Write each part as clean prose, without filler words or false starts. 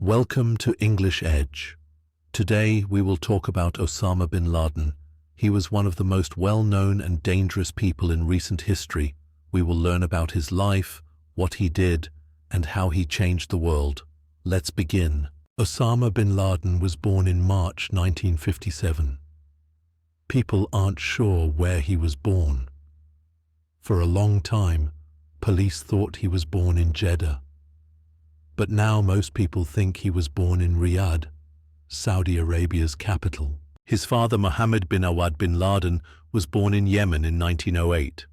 Welcome to English Edge. Today we will talk about Osama bin Laden. He was one of the most well-known and dangerous people in recent history. We will learn about his life, what he did, and how he changed the world. Let's begin. Osama bin Laden was born in March 1957. People aren't sure where he was born. For a long time, police thought he was born in Jeddah. But now most people think he was born in Riyadh, Saudi Arabia's capital. His father, Mohammed bin Awad bin Laden, was born in Yemen in 1908.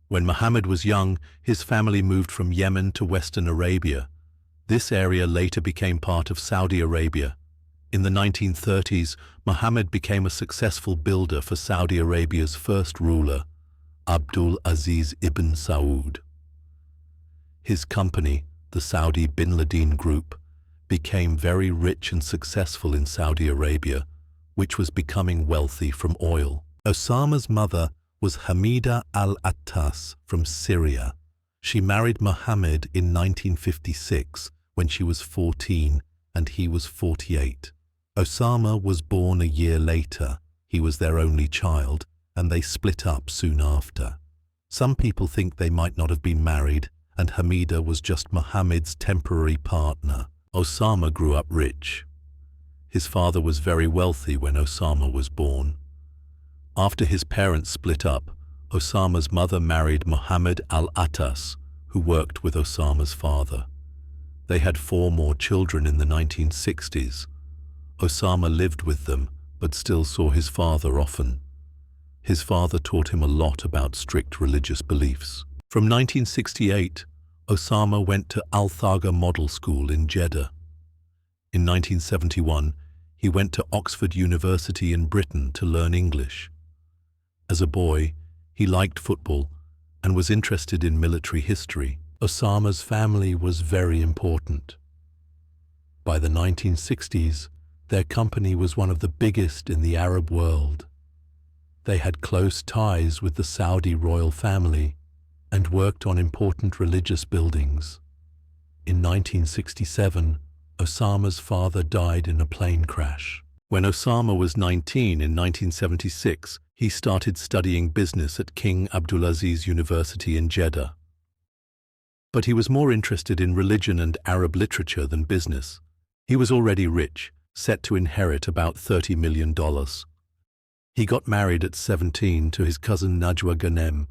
When Mohammed was young, his family moved from Yemen to Western Arabia. This area later became part of Saudi Arabia. In the 1930s, Mohammed became a successful builder for Saudi Arabia's first ruler, Abdul Aziz ibn Saud. His company, the Saudi bin Laden Group, became very rich and successful in Saudi Arabia, which was becoming wealthy from oil. Osama's mother was Hamida al-Attas from Syria. She married Mohammed in 1956 when she was 14 and he was 48. Osama was born a year later. He was their only child, and they split up soon after. Some people think they might not have been married, and Hamida was just Mohammed's temporary partner. Osama grew up rich. His father was very wealthy when Osama was born. After his parents split up, Osama's mother married Mohammed al-Attas, who worked with Osama's father. They had 4 more children in the 1960s. Osama lived with them, but still saw his father often. His father taught him a lot about strict religious beliefs. From 1968, Osama went to Al-Thaga Model School in Jeddah. In 1971, he went to Oxford University in Britain to learn English. As a boy, he liked football and was interested in military history. Osama's family was very important. By the 1960s, their company was one of the biggest in the Arab world. They had close ties with the Saudi royal family and worked on important religious buildings. In 1967, Osama's father died in a plane crash. When Osama was 19 in 1976, he started studying business at King Abdulaziz University in Jeddah. But he was more interested in religion and Arab literature than business. He was already rich, set to inherit about $30 million. He got married at 17 to his cousin Najwa Ghanem,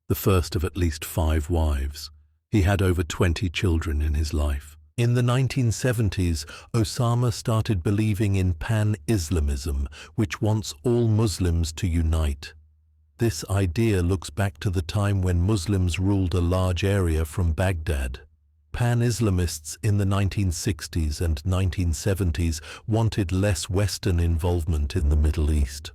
the first of at least 5 wives. He had over 20 children in his life. In the 1970s, Osama started believing in pan-Islamism, which wants all Muslims to unite. This idea looks back to the time when Muslims ruled a large area from Baghdad. Pan-Islamists in the 1960s and 1970s wanted less Western involvement in the Middle East.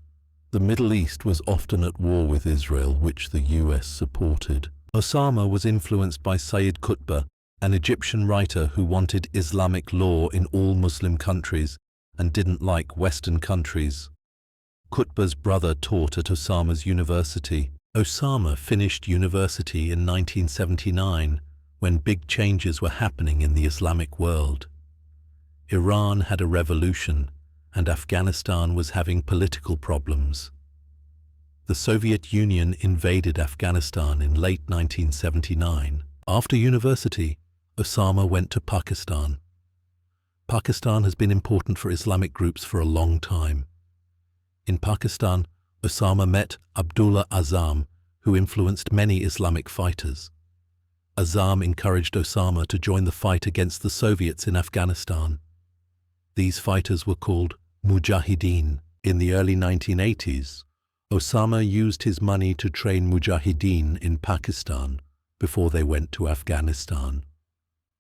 The Middle East was often at war with Israel, which the US supported. Osama was influenced by Sayyid Qutb, an Egyptian writer who wanted Islamic law in all Muslim countries and didn't like Western countries. Qutb's brother taught at Osama's university. Osama finished university in 1979 when big changes were happening in the Islamic world. Iran had a revolution, and Afghanistan was having political problems. The Soviet Union invaded Afghanistan in late 1979. After university, Osama went to Pakistan. Pakistan has been important for Islamic groups for a long time. In Pakistan, Osama met Abdullah Azzam, who influenced many Islamic fighters. Azzam encouraged Osama to join the fight against the Soviets in Afghanistan. These fighters were called Mujahideen. In the early 1980s, Osama used his money to train Mujahideen in Pakistan before they went to Afghanistan.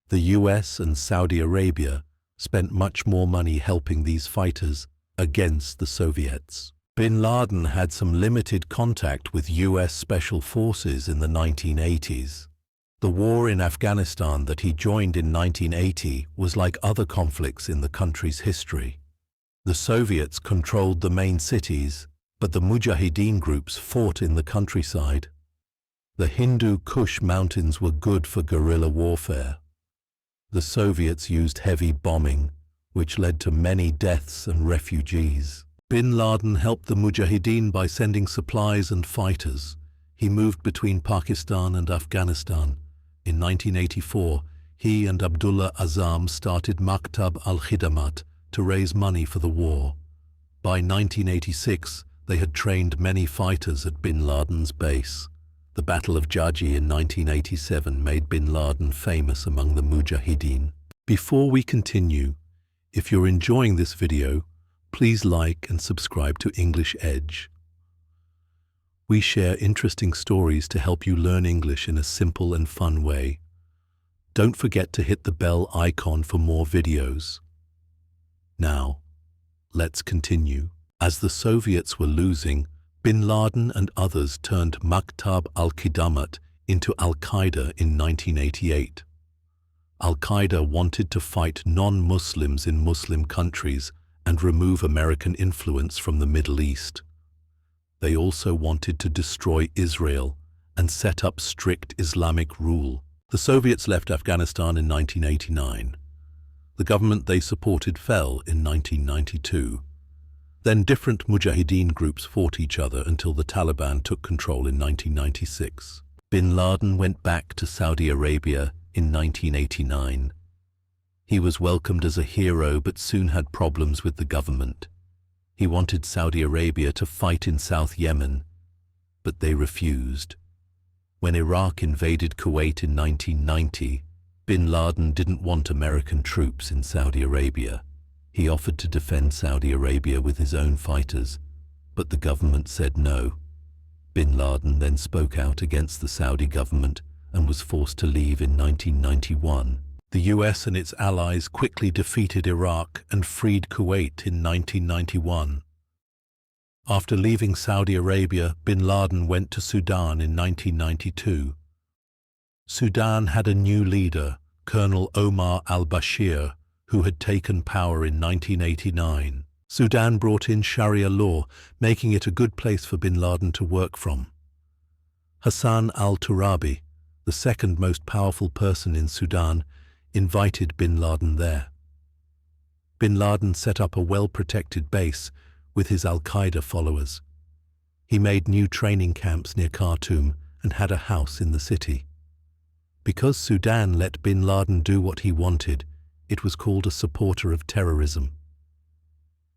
The US and Saudi Arabia spent much more money helping these fighters against the Soviets. Bin Laden had some limited contact with US Special Forces in the 1980s. The war in Afghanistan that he joined in 1980 was like other conflicts in the country's history. The Soviets controlled the main cities, but the Mujahideen groups fought in the countryside. The Hindu Kush mountains were good for guerrilla warfare. The Soviets used heavy bombing, which led to many deaths and refugees. Bin Laden helped the Mujahideen by sending supplies and fighters. He moved between Pakistan and Afghanistan. In 1984, he and Abdullah Azzam started Maktab al-Khidamat to raise money for the war. By 1986, they had trained many fighters at Bin Laden's base. The Battle of Jaji in 1987 made Bin Laden famous among the Mujahideen. Before we continue, if you're enjoying this video, please like and subscribe to English Edge. We share interesting stories to help you learn English in a simple and fun way. Don't forget to hit the bell icon for more videos. Now, let's continue. As the Soviets were losing, Bin Laden and others turned Maktab al-Khidamat into Al-Qaeda in 1988. Al-Qaeda wanted to fight non-Muslims in Muslim countries and remove American influence from the Middle East. They also wanted to destroy Israel and set up strict Islamic rule. The Soviets left Afghanistan in 1989. The government they supported fell in 1992. Then different Mujahideen groups fought each other until the Taliban took control in 1996. Bin Laden went back to Saudi Arabia in 1989. He was welcomed as a hero but soon had problems with the government. He wanted Saudi Arabia to fight in South Yemen, but they refused. When Iraq invaded Kuwait in 1990, Bin Laden didn't want American troops in Saudi Arabia. He offered to defend Saudi Arabia with his own fighters, but the government said no. Bin Laden then spoke out against the Saudi government and was forced to leave in 1991. The US and its allies quickly defeated Iraq and freed Kuwait in 1991. After leaving Saudi Arabia, Bin Laden went to Sudan in 1992. Sudan had a new leader, Colonel Omar al-Bashir, who had taken power in 1989. Sudan brought in Sharia law, making it a good place for Bin Laden to work from. Hassan al-Turabi, the second most powerful person in Sudan, invited Bin Laden there. Bin Laden set up a well-protected base with his Al-Qaeda followers. He made new training camps near Khartoum and had a house in the city. Because Sudan let Bin Laden do what he wanted, it was called a supporter of terrorism.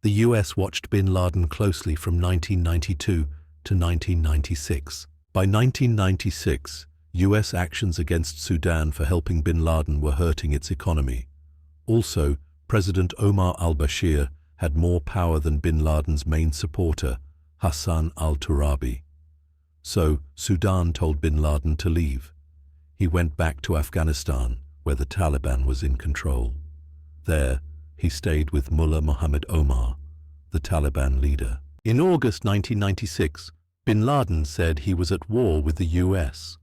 The US watched Bin Laden closely from 1992 to 1996. By 1996, US actions against Sudan for helping Bin Laden were hurting its economy. Also, President Omar al-Bashir had more power than Bin Laden's main supporter, Hassan al-Turabi. So, Sudan told Bin Laden to leave. He went back to Afghanistan, where the Taliban was in control. There, he stayed with Mullah Muhammad Omar, the Taliban leader. In August 1996, Bin Laden said he was at war with the US.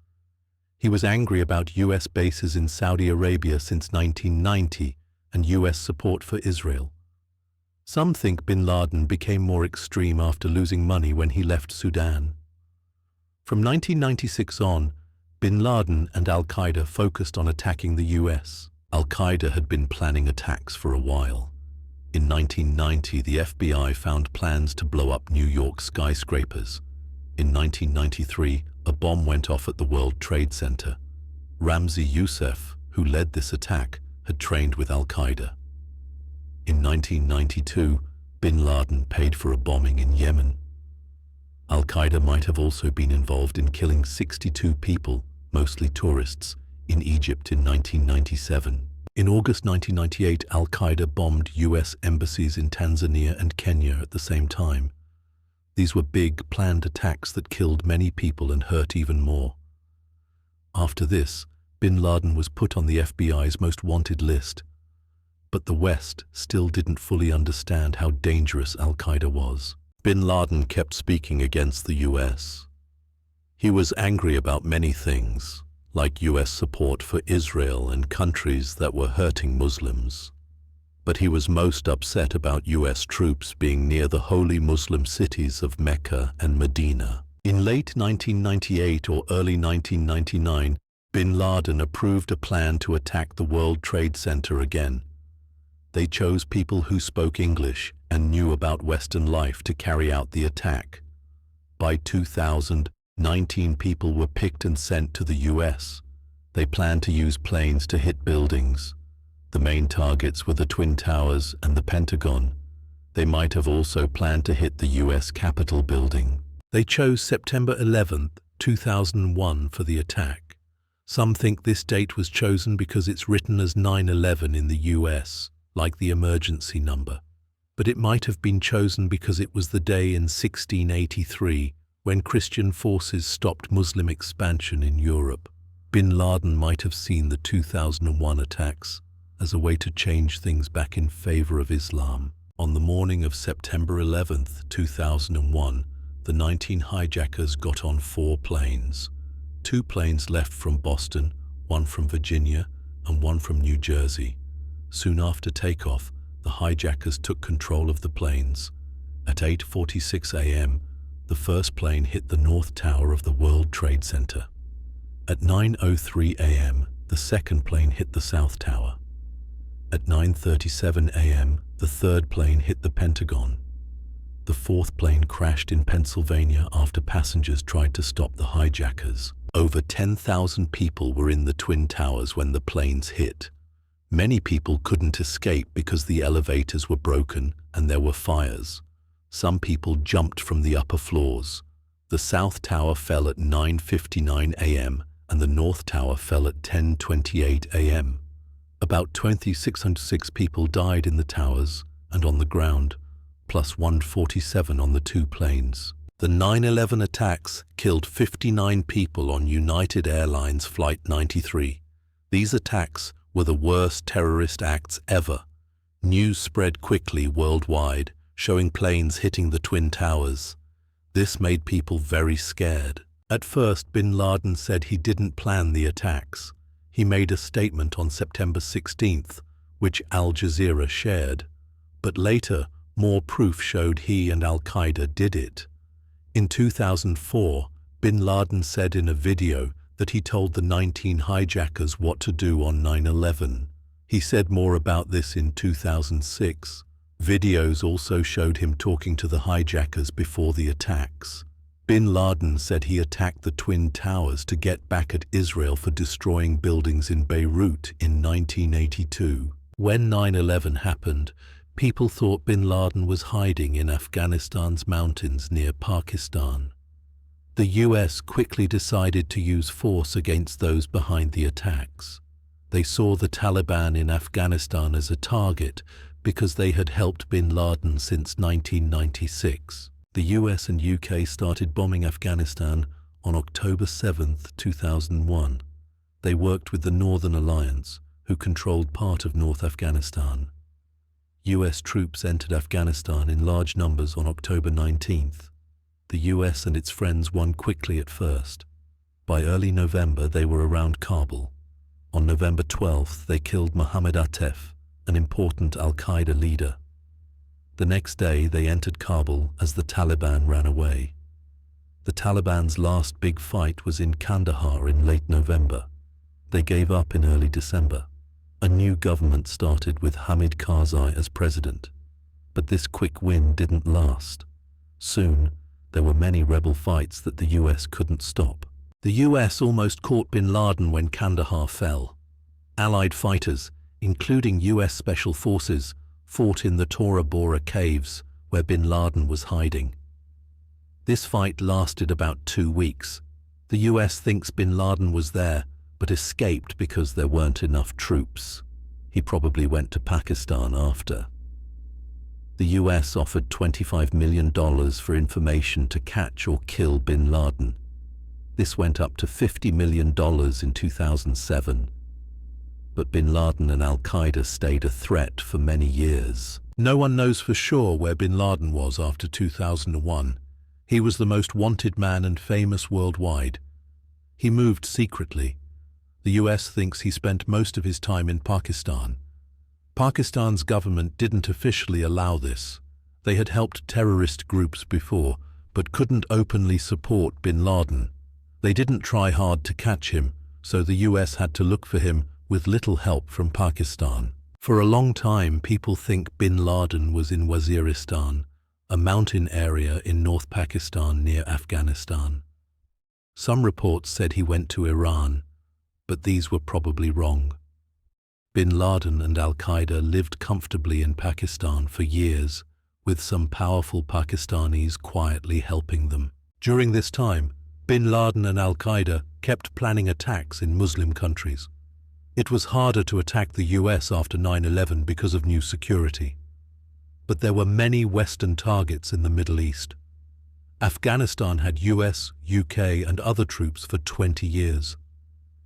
He was angry about US bases in Saudi Arabia since 1990 and US support for Israel. Some think Bin Laden became more extreme after losing money when he left Sudan. From 1996 on, Bin Laden and Al-Qaeda focused on attacking the US. Al-Qaeda had been planning attacks for a while. In 1990, the FBI found plans to blow up New York skyscrapers. In 1993, a bomb went off at the World Trade Center. Ramzi Youssef, who led this attack, had trained with Al-Qaeda. In 1992, Bin Laden paid for a bombing in Yemen. Al-Qaeda might have also been involved in killing 62 people, mostly tourists, in Egypt in 1997. In August 1998, Al-Qaeda bombed US embassies in Tanzania and Kenya at the same time. These were big, planned attacks that killed many people and hurt even more. After this, Bin Laden was put on the FBI's most wanted list. But the West still didn't fully understand how dangerous Al-Qaeda was. Bin Laden kept speaking against the US. He was angry about many things, like US support for Israel and countries that were hurting Muslims. But he was most upset about US troops being near the holy Muslim cities of Mecca and Medina. In late 1998 or early 1999, Bin Laden approved a plan to attack the World Trade Center again. They chose people who spoke English and knew about Western life to carry out the attack. By 2000, 19 people were picked and sent to the US. They planned to use planes to hit buildings. The main targets were the Twin Towers and the Pentagon. They might have also planned to hit the US Capitol building. They chose September 11, 2001 for the attack. Some think this date was chosen because it's written as 9/11 in the US, like the emergency number. But it might have been chosen because it was the day in 1683 when Christian forces stopped Muslim expansion in Europe. Bin Laden might have seen the 2001 attacks as a way to change things back in favor of Islam. On the morning of September 11, 2001, the 19 hijackers got on 4 planes. 2 planes left from Boston, 1 from Virginia, and 1 from New Jersey. Soon after takeoff, the hijackers took control of the planes. At 8:46 a.m., the first plane hit the North Tower of the World Trade Center. At 9:03 a.m., the second plane hit the South Tower. At 9:37 a.m., the third plane hit the Pentagon. The fourth plane crashed in Pennsylvania after passengers tried to stop the hijackers. Over 10,000 people were in the Twin Towers when the planes hit. Many people couldn't escape because the elevators were broken and there were fires. Some people jumped from the upper floors. The South Tower fell at 9:59 a.m. and the North Tower fell at 10:28 a.m. About 2,606 people died in the towers and on the ground, plus 147 on the 2 planes. The 9/11 attacks killed 59 people on United Airlines Flight 93. These attacks were the worst terrorist acts ever. News spread quickly worldwide, showing planes hitting the Twin Towers. This made people very scared. At first, bin Laden said he didn't plan the attacks. He made a statement on September 16th, which Al Jazeera shared. But later, more proof showed he and Al-Qaeda did it. In 2004, bin Laden said in a video that he told the 19 hijackers what to do on 9/11. He said more about this in 2006. Videos also showed him talking to the hijackers before the attacks. Bin Laden said he attacked the Twin Towers to get back at Israel for destroying buildings in Beirut in 1982. When 9/11 happened, people thought bin Laden was hiding in Afghanistan's mountains near Pakistan. The US quickly decided to use force against those behind the attacks. They saw the Taliban in Afghanistan as a target because they had helped bin Laden since 1996. The US and UK started bombing Afghanistan on October 7, 2001. They worked with the Northern Alliance, who controlled part of North Afghanistan. US troops entered Afghanistan in large numbers on October 19th. The US and its friends won quickly at first. By early November, they were around Kabul. On November 12th, they killed Mohammed Atef, an important Al-Qaeda leader. The next day, they entered Kabul as the Taliban ran away. The Taliban's last big fight was in Kandahar in late November. They gave up in early December. A new government started with Hamid Karzai as president. But this quick win didn't last. Soon, there were many rebel fights that the US couldn't stop. The US almost caught bin Laden when Kandahar fell. Allied fighters, including US Special Forces, fought in the Tora Bora caves where bin Laden was hiding. This fight lasted about 2 weeks. The US thinks bin Laden was there, but escaped because there weren't enough troops. He probably went to Pakistan after. The US offered $25 million for information to catch or kill bin Laden. This went up to $50 million in 2007. But bin Laden and Al-Qaeda stayed a threat for many years. No one knows for sure where bin Laden was after 2001. He was the most wanted man and famous worldwide. He moved secretly. The US thinks he spent most of his time in Pakistan. Pakistan's government didn't officially allow this. They had helped terrorist groups before, but couldn't openly support bin Laden. They didn't try hard to catch him, so the US had to look for him with little help from Pakistan. For a long time, people think bin Laden was in Waziristan, a mountain area in North Pakistan near Afghanistan. Some reports said he went to Iran, but these were probably wrong. Bin Laden and Al-Qaeda lived comfortably in Pakistan for years, with some powerful Pakistanis quietly helping them. During this time, bin Laden and Al-Qaeda kept planning attacks in Muslim countries. It was harder to attack the US after 9/11 because of new security. But there were many Western targets in the Middle East. Afghanistan had US, UK, and other troops for 20 years.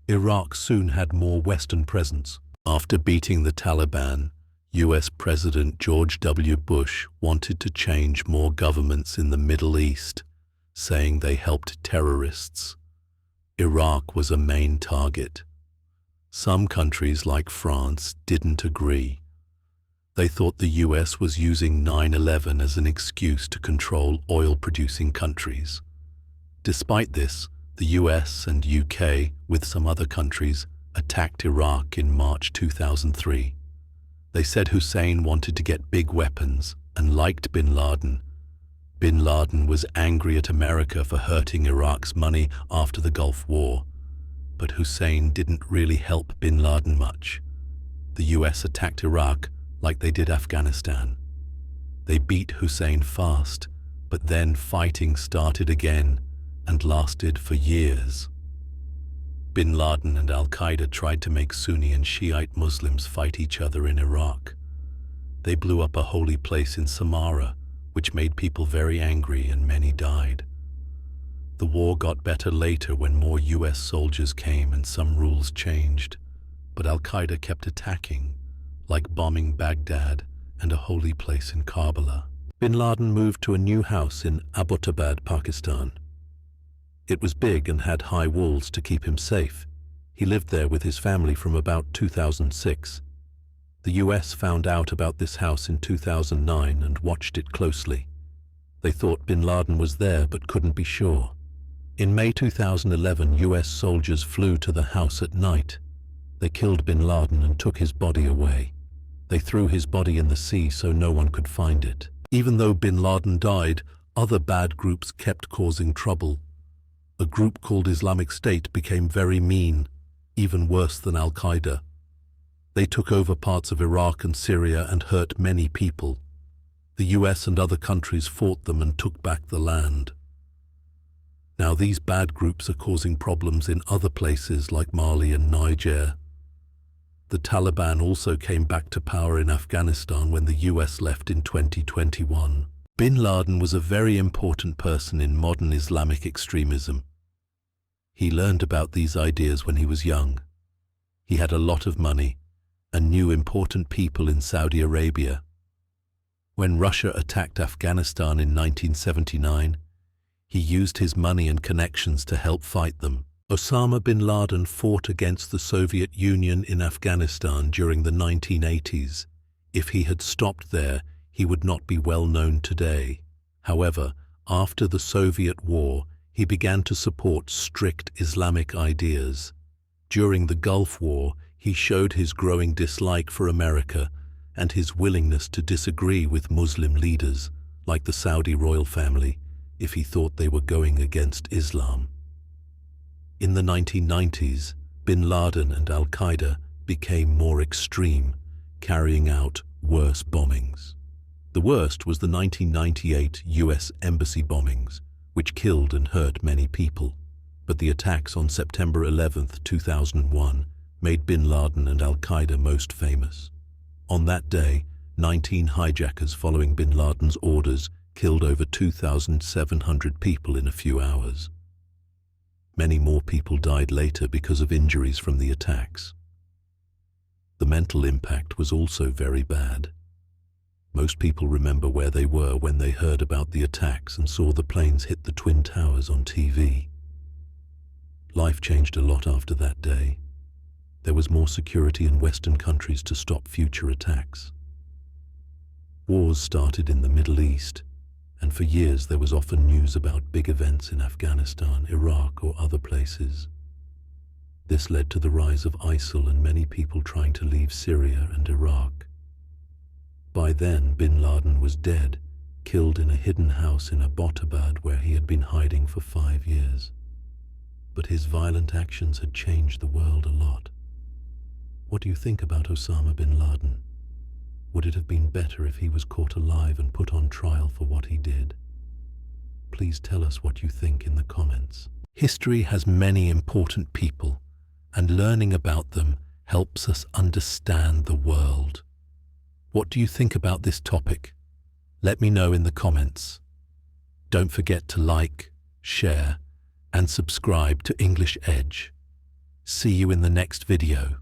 Iraq soon had more Western presence. After beating the Taliban, US President George W. Bush wanted to change more governments in the Middle East, saying they helped terrorists. Iraq was a main target. Some countries like France didn't agree. They thought the US was using 9/11 as an excuse to control oil-producing countries. Despite this, the US and UK, with some other countries, attacked Iraq in March 2003. They said Hussein wanted to get big weapons and liked bin Laden. Bin Laden was angry at America for hurting Iraq's money after the Gulf War, but Hussein didn't really help bin Laden much. The US attacked Iraq like they did Afghanistan. They beat Hussein fast, but then fighting started again and lasted for years. Bin Laden and Al-Qaeda tried to make Sunni and Shiite Muslims fight each other in Iraq. They blew up a holy place in Samarra, which made people very angry and many died. The war got better later when more US soldiers came and some rules changed, but Al-Qaeda kept attacking, like bombing Baghdad and a holy place in Karbala. Bin Laden moved to a new house in Abbottabad, Pakistan. It was big and had high walls to keep him safe. He lived there with his family from about 2006. The US found out about this house in 2009 and watched it closely. They thought bin Laden was there but couldn't be sure. In May 2011, US soldiers flew to the house at night. They killed bin Laden and took his body away. They threw his body in the sea so no one could find it. Even though bin Laden died, other bad groups kept causing trouble. A group called Islamic State became very mean, even worse than Al-Qaeda. They took over parts of Iraq and Syria and hurt many people. The US and other countries fought them and took back the land. Now these bad groups are causing problems in other places like Mali and Niger. The Taliban also came back to power in Afghanistan when the US left in 2021. Bin Laden was a very important person in modern Islamic extremism. He learned about these ideas when he was young. He had a lot of money and knew important people in Saudi Arabia. When Russia attacked Afghanistan in 1979, he used his money and connections to help fight them. Osama bin Laden fought against the Soviet Union in Afghanistan during the 1980s. If he had stopped there, he would not be well known today. However, after the Soviet war, he began to support strict Islamic ideas. During the Gulf War, he showed his growing dislike for America and his willingness to disagree with Muslim leaders, like the Saudi royal family, if he thought they were going against Islam. In the 1990s, bin Laden and Al-Qaeda became more extreme, carrying out worse bombings. The worst was the 1998 US embassy bombings, which killed and hurt many people. But the attacks on September 11, 2001, made bin Laden and Al-Qaeda most famous. On that day, 19 hijackers following bin Laden's orders killed over 2,700 people in a few hours. Many more people died later because of injuries from the attacks. The mental impact was also very bad. Most people remember where they were when they heard about the attacks and saw the planes hit the Twin Towers on TV. Life changed a lot after that day. There was more security in Western countries to stop future attacks. Wars started in the Middle East, and for years there was often news about big events in Afghanistan, Iraq, or other places. This led to the rise of ISIL and many people trying to leave Syria and Iraq. By then, bin Laden was dead, killed in a hidden house in Abbottabad where he had been hiding for 5 years. But his violent actions had changed the world a lot. What do you think about Osama bin Laden? Would it have been better if he was caught alive and put on trial for what he did? Please tell us what you think in the comments. History has many important people, and learning about them helps us understand the world. What do you think about this topic? Let me know in the comments. Don't forget to like, share, and subscribe to English Edge. See you in the next video.